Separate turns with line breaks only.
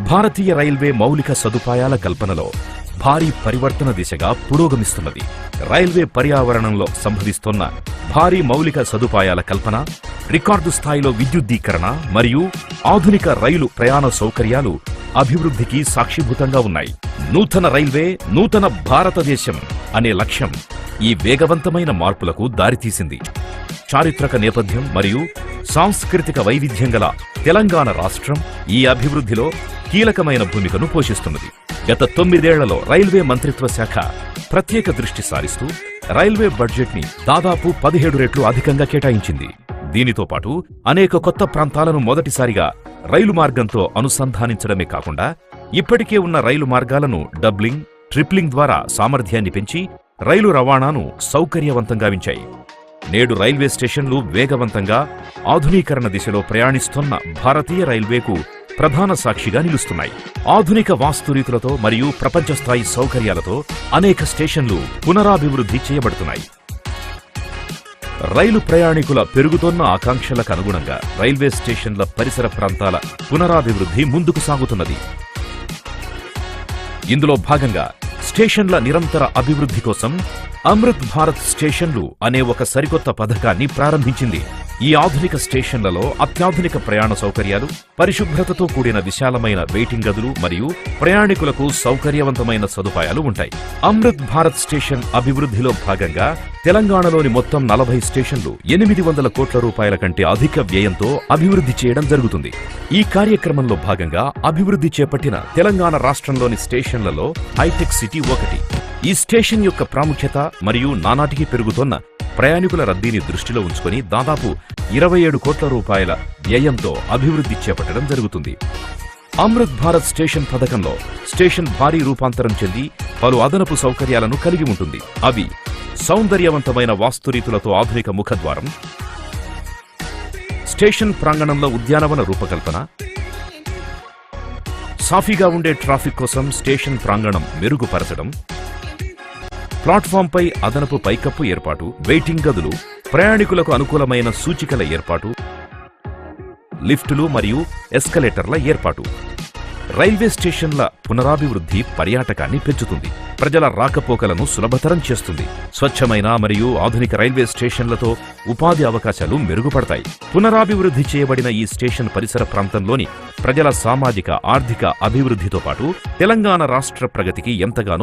భారతీయ railway మౌలిక సదుపాయాల కల్పనలో భారీ పరివర్తన దిశగా పురోగమిస్తున్నది. రైల్వే పర్యావరణంలో సంభవిస్తున్న భారీ మౌలిక సదుపాయాల కల్పన, రికార్డు స్థాయిలో విద్యుద్దీకరణ మరియు ఆధునిక రైలు ప్రయాణ సౌకర్యాలు అభివృద్ధికి సాక్షిభూతంగా ఉన్నాయి. నూతన రైల్వే, నూతన భారతదేశం అనే లక్ష్యం ఈ వేగవంతమైన మార్పులకు దారితీసింది. చారిత్రక నేపథ్యం మరియు సాంస్కృతిక వైవిధ్యం గల తెలంగాణ రాష్ట్రం ఈ అభివృద్ధిలో కీలకమైన భూమికను పోషిస్తున్నది. గత 9 ఏళ్లలో రైల్వే మంత్రిత్వ శాఖ ప్రత్యేక దృష్టి సారిస్తూ రైల్వే బడ్జెట్ని దాదాపు 17 రెట్లు అధికంగా కేటాయించింది. దీనితో పాటు అనేక కొత్త ప్రాంతాలను మొదటిసారిగా రైలు మార్గంతో అనుసంధానించడమే కాకుండా ఇప్పటికే ఉన్న రైలు మార్గాలను డబ్లింగ్, ట్రిప్లింగ్ ద్వారా సామర్థ్యాన్ని పెంచి రైలు రవాణాను సౌకర్యవంతంగా ఉంచాయి. నేడు రైల్వే స్టేషన్లు వేగవంతంగా ఆధునీకరణ దిశలో ప్రయాణిస్తున్న భారతీయ రైల్వేకు ప్రధాన సాక్షిగా నిలుస్తున్నాయి. ఆధునిక వాస్తురీతులతో మరియు ప్రపంచస్థాయి సౌకర్యాలతో అనేక స్టేషన్లు పునరాభివృద్ధి చేయబడుతున్నాయి. రైలు ప్రయాణికుల పెరుగుతోన్న ఆకాంక్షలకు అనుగుణంగా రైల్వే స్టేషన్ల పరిసర ప్రాంతాల పునరాభివృద్ధి ముందుకు సాగుతున్నది. ఇందులో భాగంగా స్టేషన్ల నిరంతర అభివృద్ధి కోసం అమృత్ భారత్ స్టేషన్లు అనే ఒక సరికొత్త పథకాన్ని ప్రారంభించింది. ఈ ఆధునిక స్టేషన్లలో అత్యాధునిక ప్రయాణ సౌకర్యాలు, పరిశుభ్రతతో కూడిన విశాలమైన వెయిటింగ్ గదులు మరియు ప్రయాణికులకు సౌకర్యవంతమైన సదుపాయాలు ఉంటాయి. అమృత్ భారత్ స్టేషన్ అభివృద్ధిలో భాగంగా తెలంగాణలోని మొత్తం 40 స్టేషన్లు 800 కోట్ల రూపాయల కంటే అధిక వ్యయంతో అభివృద్ధి చేయడం జరుగుతుంది. ఈ కార్యక్రమంలో భాగంగా అభివృద్ధి చేపట్టిన తెలంగాణ రాష్ట్రంలోని స్టేషన్లలో హైటెక్ సిటీ ఒకటి. ఈ స్టేషన్ యొక్క ప్రాముఖ్యత మరియు నానాటికి పెరుగుతోన్న ప్రయాణికుల రద్దీని దృష్టిలో ఉంచుకొని దాదాపు 27 కోట్ల రూపాయల వ్యయంతో అభివృద్ధి చేపట్టడం జరుగుతుంది. అమృత్ భారత్ స్టేషన్ పథకంలో స్టేషన్ భారీ రూపాంతరం చెంది పలు అదనపు సౌకర్యాలను కలిగి ఉంటుంది. అవి సౌందర్యవంతమైన వాస్తురీతులతో ఆధునిక ముఖద్వారం, స్టేషన్ ప్రాంగణంలో ఉద్యానవన రూపకల్పన, సాఫీగా ఉండే ట్రాఫిక్ కోసం స్టేషన్ ప్రాంగణం మెరుగుపరచడం, ప్లాట్ఫాంపై అదనపు పైకప్పు ఏర్పాటు, వెయిటింగ్ గదులు, ప్రయాణికులకు అనుకూలమైన సూచికల ఏర్పాటు, లిఫ్టులు మరియు ఎస్కలేటర్ల ఏర్పాటు. రైల్వే స్టేషన్ల పునరాభివృద్ధి పర్యాటకాన్ని పెంచుతుంది, ప్రజల రాకపోకలను సులభతరం చేస్తుంది. స్వచ్ఛమైన మరియు ఆధునిక రైల్వే స్టేషన్లతో ఉపాధి అవకాశాలు మెరుగుపడతాయి. పునరాభివృద్ధి చేయబడిన ఈ స్టేషన్ పరిసర ప్రాంతంలోని ప్రజల సామాజిక, ఆర్థిక అభివృద్ధితో పాటు తెలంగాణ రాష్ట్ర ప్రగతికి ఎంతగానో